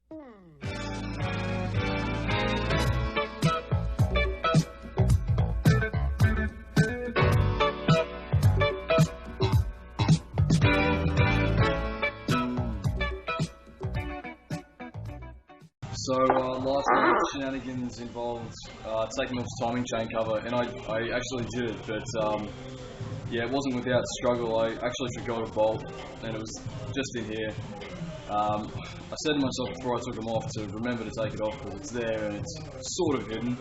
So last night shenanigans involved taking off timing chain cover, and I actually did it, but yeah, it wasn't without struggle. I actually forgot a bolt, and it was just in here. I said to myself before I took them off to remember to take it off because it's there and it's sort of hidden,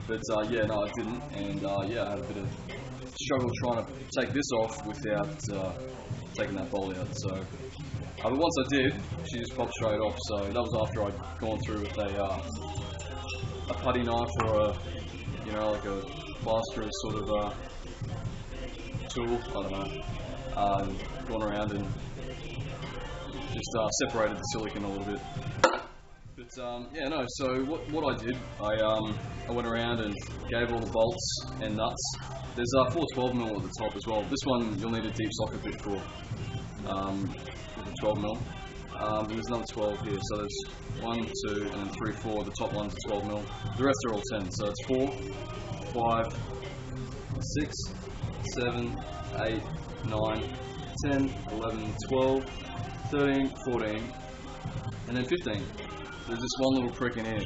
but yeah, no, I didn't, and yeah, I had a bit of struggle trying to take this off without taking that bolt out. So. But once I did, she just popped straight off. So that was after I'd gone through with a putty knife or like a plaster sort of tool. I don't know. Gone around and just separated the silicon a little bit. But yeah, no. So what I did, I went around and gave all the bolts and nuts. There's 4 12mm at the top as well. This one you'll need a deep socket bit for. With a 12mm. There's another 12 here, so there's 1, 2, and then 3, 4. The top one's a 12mm. The rest are all 10. So it's 4, 5, 6, 7, 8, 9, 10, 11, 12, 13, 14, and then 15. There's just one little prick in here.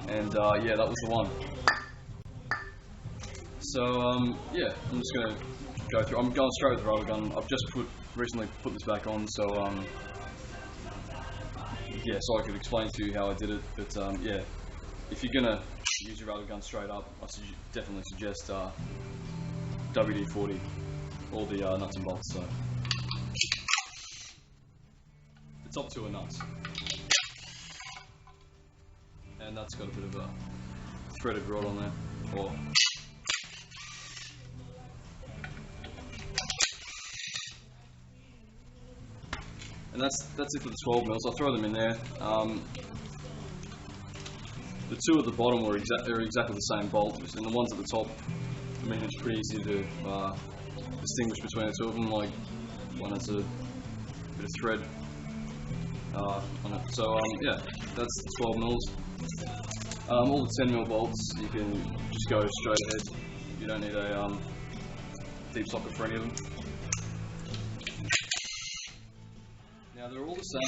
And yeah, that was the one. So yeah, I'm just going to go through. I'm going straight with the rubber gun. I've just recently put this back on, so yeah, so I could explain to you how I did it. But yeah, if you're gonna use your rubber gun straight up, I definitely suggest WD-40, all the nuts and bolts. So the top 2 are nuts, and that's got a bit of a threaded rod on there, or and that's it for the 12mm. I'll throw them in there. The 2 at the bottom are exactly the same bolt, and the ones at the top, I mean, it's pretty easy to distinguish between the 2 of them. Like one has a bit of thread on it. So yeah, that's the 12mm. All the 10mm bolts, you can just go straight ahead. You don't need a deep socket for any of them. Now they're all the same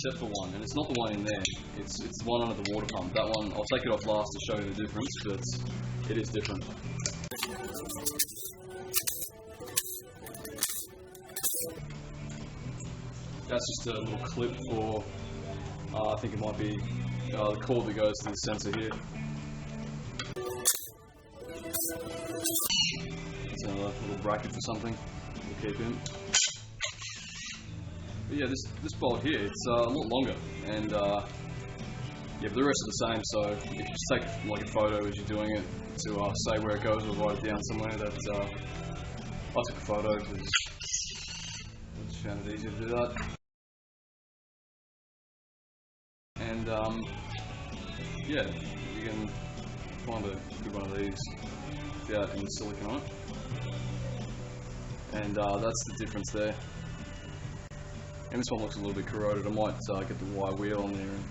except for one, and it's not the one in there. It's the one under the water pump. That one, I'll take it off last to show you the difference, but it is different. That's just a little clip for, I think it might be the cord that goes to the sensor here. It's a little bracket for something we'll keep in. But yeah, this bolt here, it's a lot longer, and yeah, but the rest are the same. So if you just take like a photo as you're doing it to say where it goes, or write it down somewhere. That I took a photo because I just found it easier to do that. And yeah, you can find a good one of these without any silicone on it, and that's the difference there. And this one looks a little bit corroded. I might get the Y wheel on there and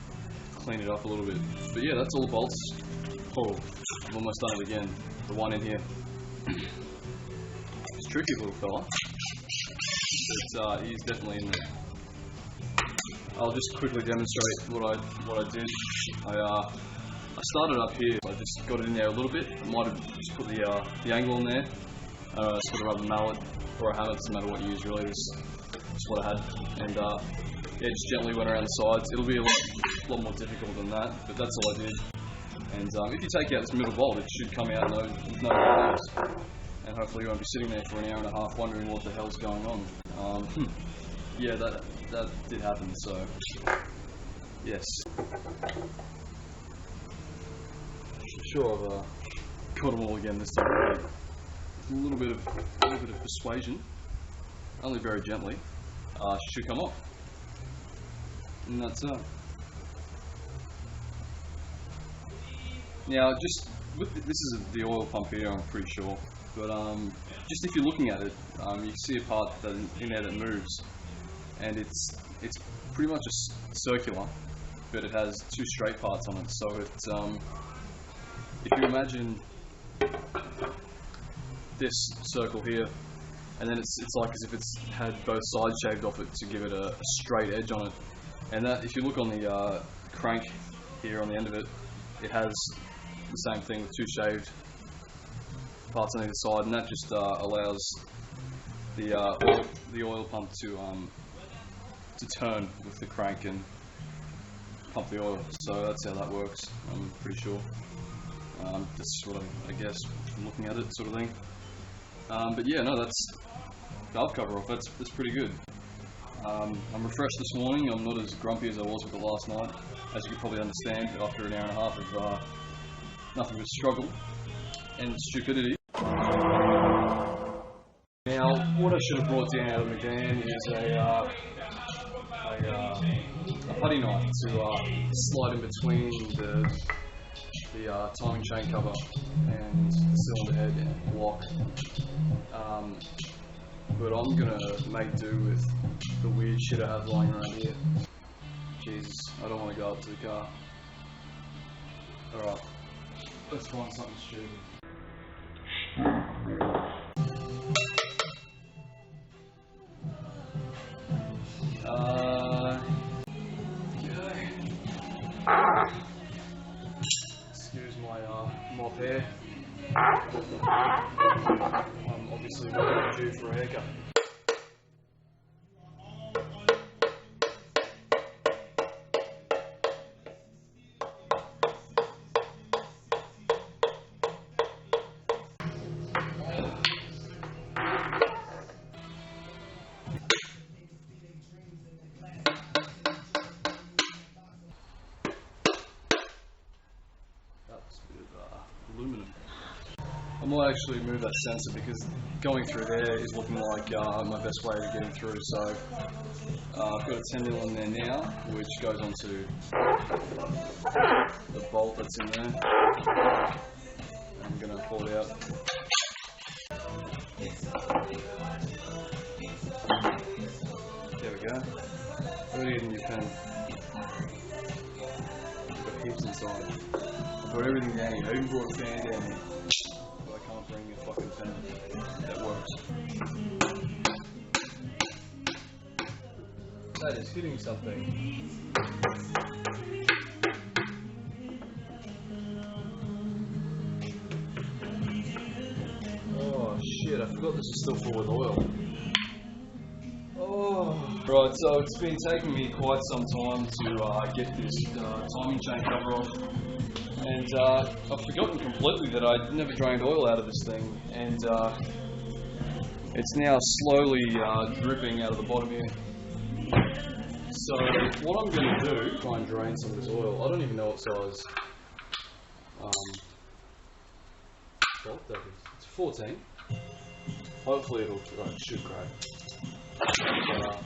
clean it up a little bit. But yeah, that's all the bolts. Oh, I've almost done it again. The one in here. It's a tricky little fella, but he's definitely in there. I'll just quickly demonstrate what I did. I started up here. I just got it in there a little bit. I might have just put the angle in there. Sort of rubber mallet or a hammer. Doesn't matter what you use really. That's what I had, and yeah, just gently went around the sides. It'll be a lot more difficult than that, but that's all I did. And if you take out this middle bolt, it should come out with no problems, and hopefully you won't be sitting there for an hour and a half wondering what the hell's going on. Yeah, that did happen. So yes, sure I've got them all again this time. A little bit of persuasion, only very gently. Should come off, and that's now just with this is the oil pump here, I'm pretty sure, but just if you're looking at it, you see a part in there that moves, and it's pretty much circular, but it has two straight parts on it. So it's if you imagine this circle here, and then it's like as if it's had both sides shaved off it to give it a straight edge on it. And that, if you look on the crank here on the end of it, it has the same thing with two shaved parts on either side, and that just allows the oil pump to turn with the crank and pump the oil. So that's how that works, I'm pretty sure. That's what I guess from looking at it, sort of thing. But yeah, no, that's valve cover off. That's pretty good. I'm refreshed this morning. I'm not as grumpy as I was with it last night, as you could probably understand after an hour and a half of nothing but struggle and stupidity. Now, what I should have brought down out of McGann is a putty knife to slide in between the timing chain cover and the cylinder head and block. But I'm gonna make do with the weird shit I have lying around here. Jesus, I don't want to go up to the car. Alright, let's find something stupid. Excuse my mop hair. I'm obviously not due for a haircut. Aluminum. I might actually move that sensor because going through there is looking like my best way of getting through. So I've got a 10mm in there now, which goes onto the bolt that's in there. I'm going to pull it out. There we go. Put it in your pen. Got heaps inside. I put everything down here. I even brought a fan down here. But I can't bring a fucking pen that works. That is hitting something. Oh shit, I forgot this is still full with oil. Oh. Right, so it's been taking me quite some time to get this timing chain cover off. And I've forgotten completely that I never drained oil out of this thing, and it's now slowly dripping out of the bottom here. So what I'm going to do, try and drain some of this oil. I don't even know what size bolt that is. It's 14. Hopefully it should crack. Yeah.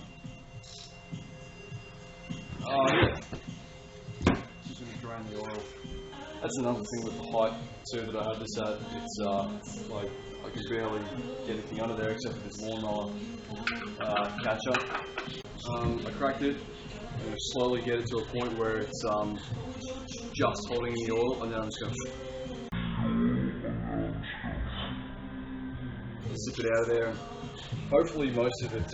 Just going to drain the oil. That's another thing with the height too that I have this at. It's like I can barely get anything under there except for this lawnmower catcher. I cracked it and slowly get it to a point where it's just holding in the oil, and then I'm just going to zip it out of there. Hopefully most of it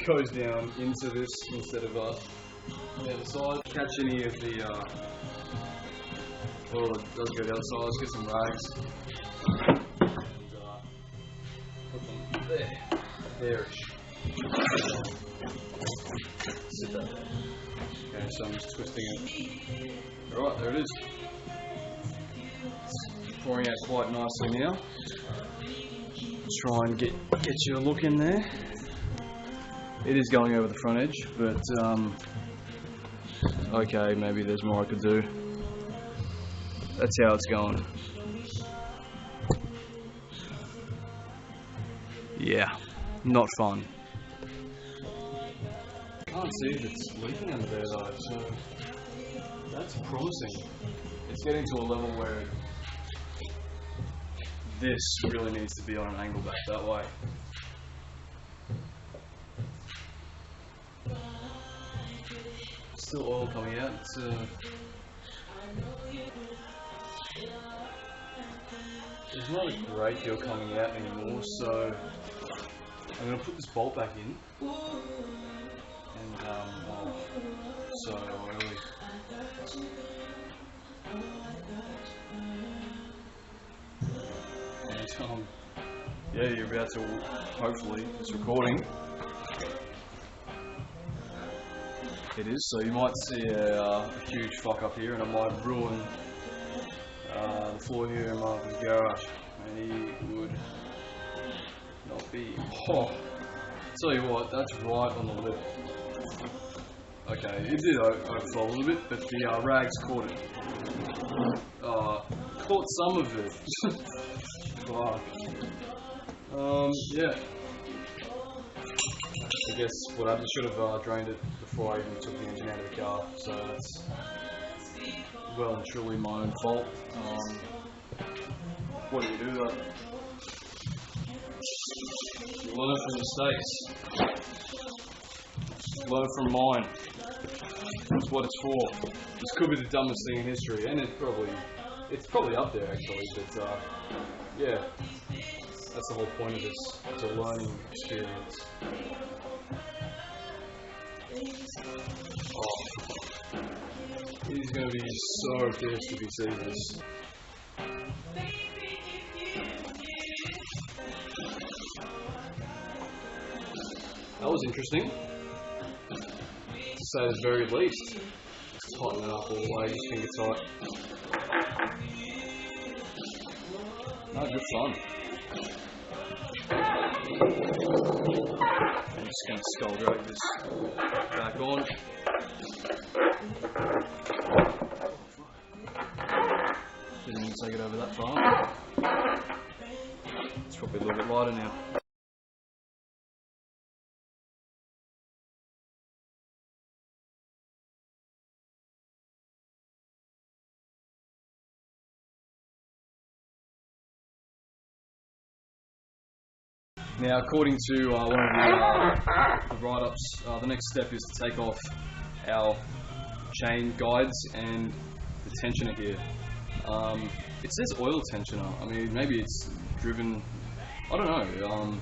goes down into this instead of the other side. Catch any of the oil that does go the other side. Let's get some rags and put them there. There-ish. Sit that there. Okay, so I'm just twisting it. Alright, there it is. It's pouring out quite nicely now. Try and get you a look in there. It is going over the front edge, but okay, maybe there's more I could do. That's how it's going. Yeah, not fun. I can't see if it's leaking under there though, so that's promising. It's getting to a level where this really needs to be on an angle back that way. still oil coming out. It's there's not a great deal coming out anymore, so I'm going to put this bolt back in. And oh, so oily. And yeah, you're about to, hopefully, it's recording. It is, so you might see a huge fuck up here, and I might ruin the floor here in Marvin's garage, and he would not be. Oh, tell you what, that's right on the lip. Okay, it did overflow a little bit, but the rags caught it. Caught some of it. Fuck. Yeah. I guess what I should have drained it before I even took the engine out of the car, so that's well and truly my own fault. What do you do though? You learn from mistakes. Learn from mine. That's what it's for. This could be the dumbest thing in history, and it's probably up there actually, but yeah, that's the whole point of this. It's a learning experience. Oh. He's going to be so pissed if he sees this. That was interesting, to say the very least. Just tighten that up all the way, just finger tight. No, good fun. I'm just going to skull drag this back on. Didn't even take it over that far. It's probably a little bit lighter now. Now, according to one of the write-ups, the next step is to take off our chain guides and the tensioner here. It says oil tensioner. I mean, maybe it's driven. I don't know.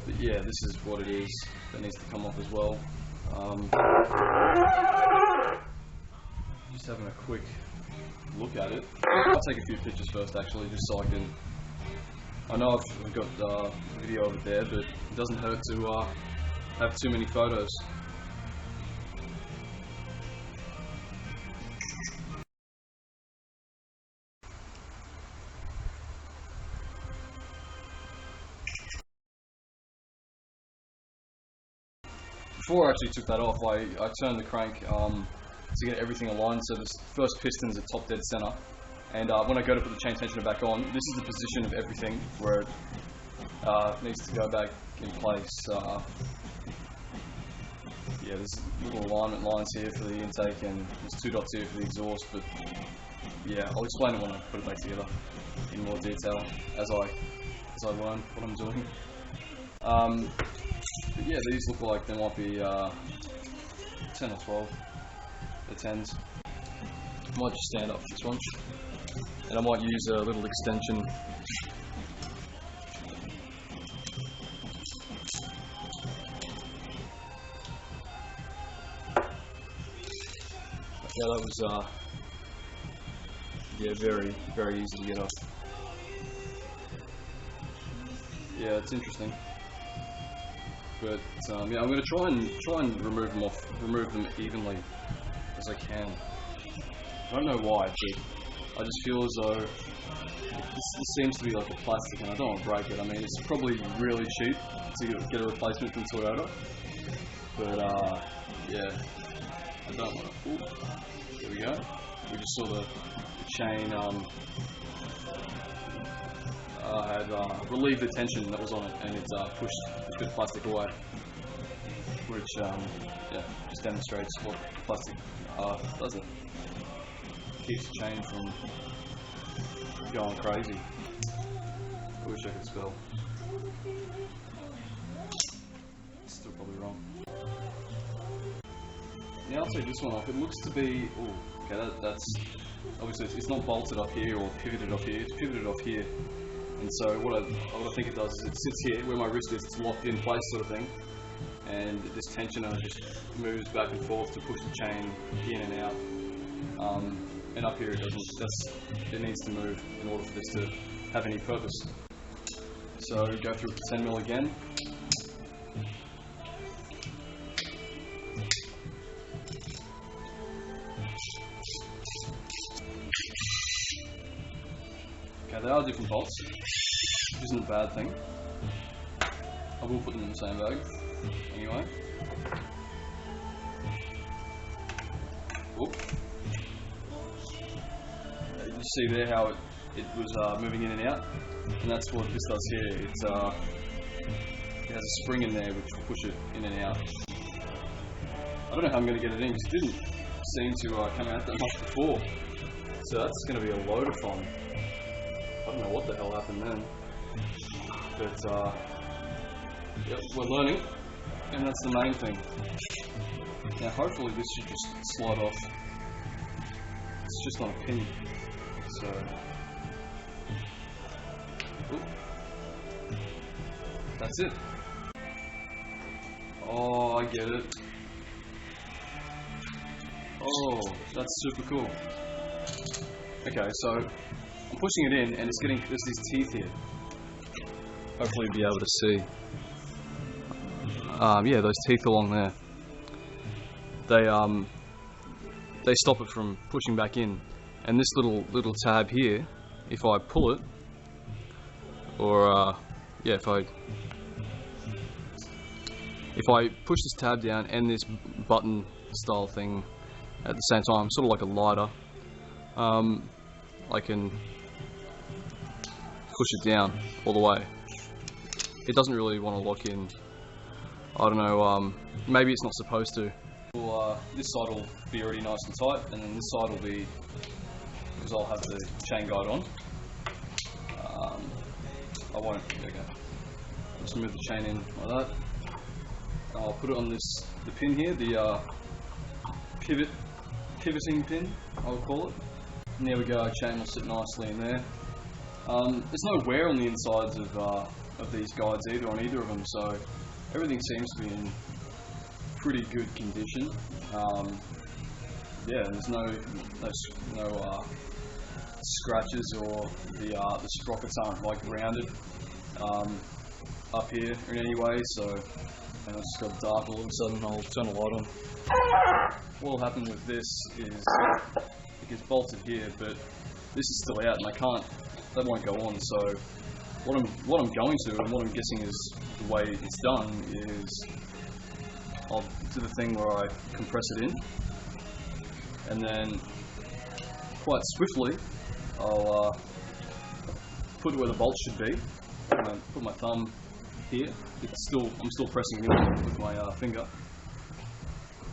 But yeah, this is what it is. That needs to come off as well. Just having a quick look at it. I'll take a few pictures first, actually, just so I can. I know I've got video of it there, but it doesn't hurt to have too many photos. Before I actually took that off, I turned the crank to get everything aligned. So this first piston's at top dead center. And when I go to put the chain tensioner back on, this is the position of everything where it needs to go back in place. Yeah, there's little alignment lines here for the intake, and there's 2 dots here for the exhaust. But yeah, I'll explain it when I put it back together in more detail as I learn what I'm doing. But yeah, these look like they might be 10 or 12. They're 10s. I might just stand up for this one. And I might use a little extension. Yeah, that was yeah, very, very easy to get off. Yeah, it's interesting. But yeah, I'm going to try and remove them evenly as I can. I don't know why, but I just feel as though this seems to be like a plastic, and I don't want to break it. I mean, it's probably really cheap to get a replacement from Toyota, but yeah, I don't want to. Ooh, there we go. We just saw the chain had relieved the tension that was on it, and it's pushed the plastic away, which yeah, just demonstrates what plastic does. It keeps the chain from going crazy. I wish I could spell. Still probably wrong. Now I'll take this one off. It looks to be, oh, okay, that's obviously it's not bolted up here or pivoted off here. It's pivoted off here. And so what I think it does is it sits here where my wrist is. It's locked in place, sort of thing. And this tensioner just moves back and forth to push the chain in and out. And up here it doesn't. It needs to move in order for this to have any purpose. So go through 10mm again. Okay, they are different bolts, which isn't a bad thing. I will put them in the same bag, anyway. Whoop. You see there how it was moving in and out, and that's what this does here. It has a spring in there which will push it in and out. I don't know how I'm going to get it in because it didn't seem to come out that much before. So that's going to be a load of fun. I don't know what the hell happened then, but yep, we're learning, and that's the main thing. Now hopefully this should just slide off. It's just on a pin, so oop. That's it. Oh, I get it. Oh, that's super cool. Okay, so I'm pushing it in, and there's these teeth here. Hopefully you'll be able to see. Yeah, those teeth along there. They stop it from pushing back in. And this little tab here, if I pull it, or yeah, if I push this tab down and this button style thing at the same time, sort of like a lighter, I can push it down all the way. It doesn't really want to lock in. I don't know, maybe it's not supposed to. Well, this side will be already nice and tight, and then this side will be, because I'll have the chain guide on. I won't, okay. Just move the chain in like that. I'll put it on the pin here, the pivoting pin, I would call it. And there we go, our chain will sit nicely in there. There's no wear on the insides of these guides either, on either of them, so everything seems to be in pretty good condition. Yeah, there's no scratches, or the sprockets aren't like rounded up here in any way, so, and it's just got dark all of a sudden. I'll turn the light on. What will happen with this is it gets bolted here, but this is still out, and that won't go on. So what I'm going to, and what I'm guessing is the way it's done, is I'll do the thing where I compress it in, and then quite swiftly I'll put it where the bolt should be, and then put my thumb here. I'm still pressing it in with my finger,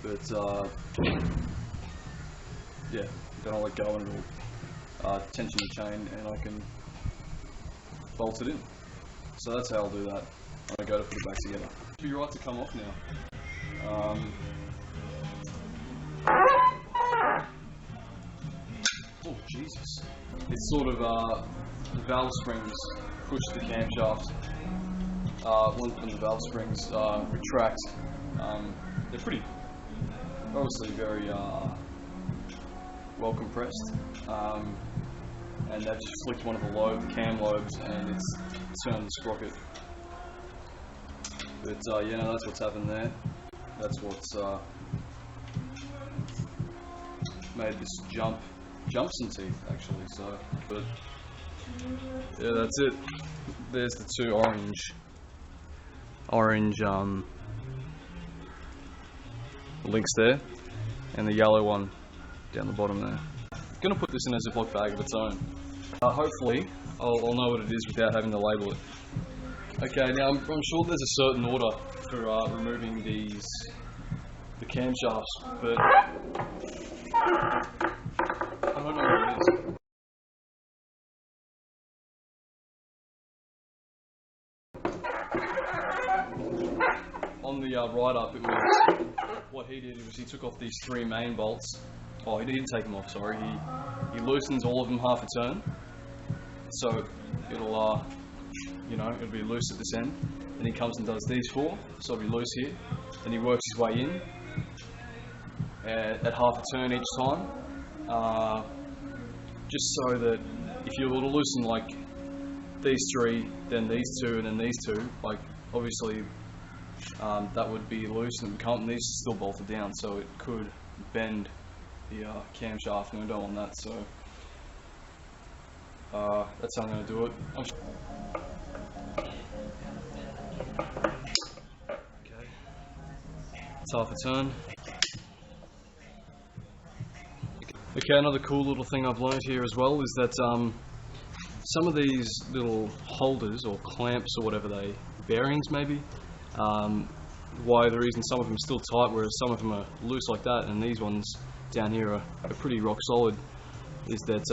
but yeah, then I'll let go and it'll tension the chain, and I can bolt it in. So that's how I'll do that when I go to put it back together. It should be right to come off now. Oh Jesus! It's sort of the valve springs push the camshaft. When the valve springs retract, they're pretty, obviously very well compressed, and they've just flicked one of the cam lobes, and it's turned the sprocket. But yeah, no, that's what's happened there. That's what's made this jump some teeth, actually. So, but yeah, that's it. There's the two orange links there, and the yellow one down the bottom there. I'm gonna put this in a Ziploc bag of its own. Hopefully, I'll know what it is without having to label it. Okay, now I'm sure there's a certain order for removing the camshafts, but I don't know what it is. On the ride up, it was what he did was he took off these 3 main bolts. Oh, he didn't take them off. Sorry, he loosens all of them half a turn, so it'll it'll be loose at this end. Then he comes and does these 4, so it'll be loose here. Then he works his way in at half a turn each time, just so that if you were to loosen like these 3, then these 2, and then these 2, like obviously that would be loose and these are still bolted down, so it could bend the camshaft, and we don't want that. So that's how I'm going to do it. Okay, it's half a turn. Okay, another cool little thing I've learned here as well is that some of these little holders or clamps or whatever bearings maybe, why the reason some of them are still tight whereas some of them are loose like that, and these ones down here are pretty rock solid, is that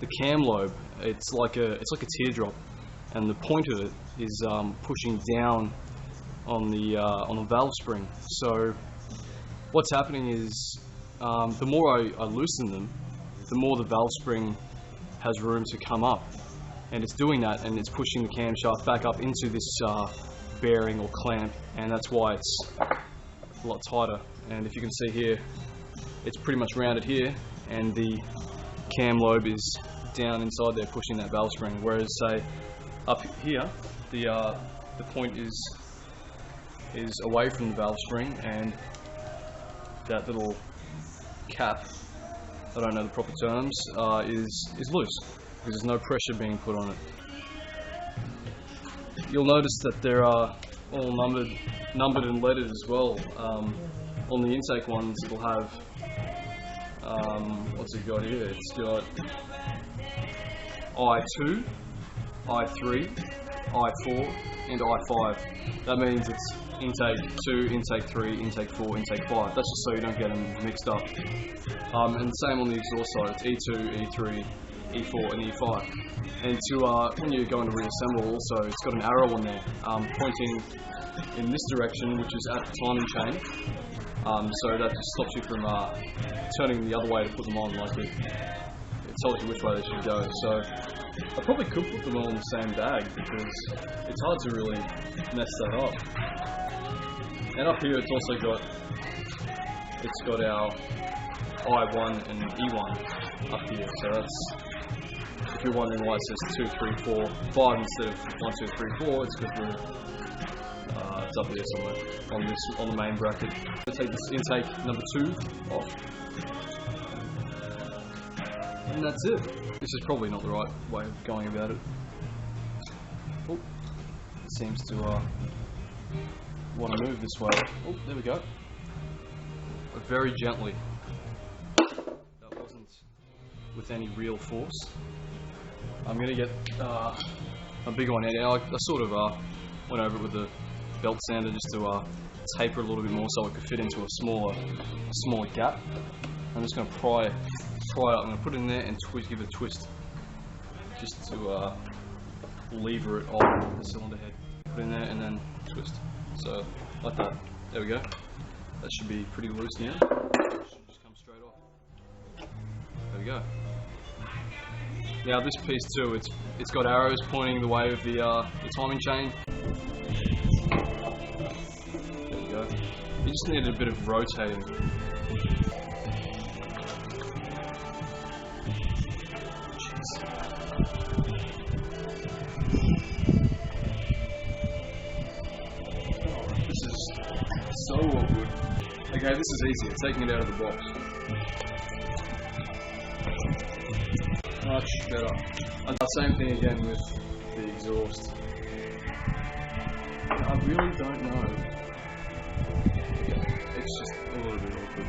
the cam lobe, it's like a teardrop, and the point of it is pushing down on the valve spring. So what's happening is the more I loosen them, the more the valve spring has room to come up, and it's doing that, and it's pushing the camshaft back up into this bearing or clamp, and that's why it's a lot tighter. And if you can see here, it's pretty much rounded here, and the cam lobe is down inside there pushing that valve spring, whereas say up here the point is away from the valve spring, and that little cap, I don't know the proper terms, is loose because there's no pressure being put on it. You'll notice that there are all numbered and lettered as well. On the intake ones, it'll have what's it got here? It's got I2, I3, I4, and I5. That means it's intake 2, intake 3, intake 4, intake 5. That's just so you don't get them mixed up. And the same on the exhaust side, it's E2, E3, E4, and E5. And when you're going to reassemble also, it's got an arrow on there pointing in this direction, which is at the timing chain. So that just stops you from turning the other way to put them on, like it tells you which way they should go. So I probably could put them all in the same bag because it's hard to really mess that up. And up here it's also got our I1 and E1 up here. So that's, if you're wondering why it says 2, 3, 4, 5 instead of 1, 2, 3, 4, it's because it's up here somewhere on the main bracket. I'll take this intake number 2 off. And that's it. This is probably not the right way of going about it. Oh, it seems to want to move this way. Oh, there we go. But very gently. That wasn't with any real force. I'm going to get a bigger one now. I sort of went over it with the belt sander just to taper it a little bit more so it could fit into a smaller gap. I'm just going to pry it up. I'm going to put it in there and give it a twist, just to lever it off the cylinder head. Put it in there and then twist. So like that. There we go. That should be pretty loose now. It should just come straight off. There we go. Now this piece too, it's got arrows pointing the way of the timing chain. There we go. You just needed a bit of rotating. This is so awkward. Okay, this is easier, taking it out of the box. Much better. And the same thing again with the exhaust. I really don't know. It's just a little bit awkward.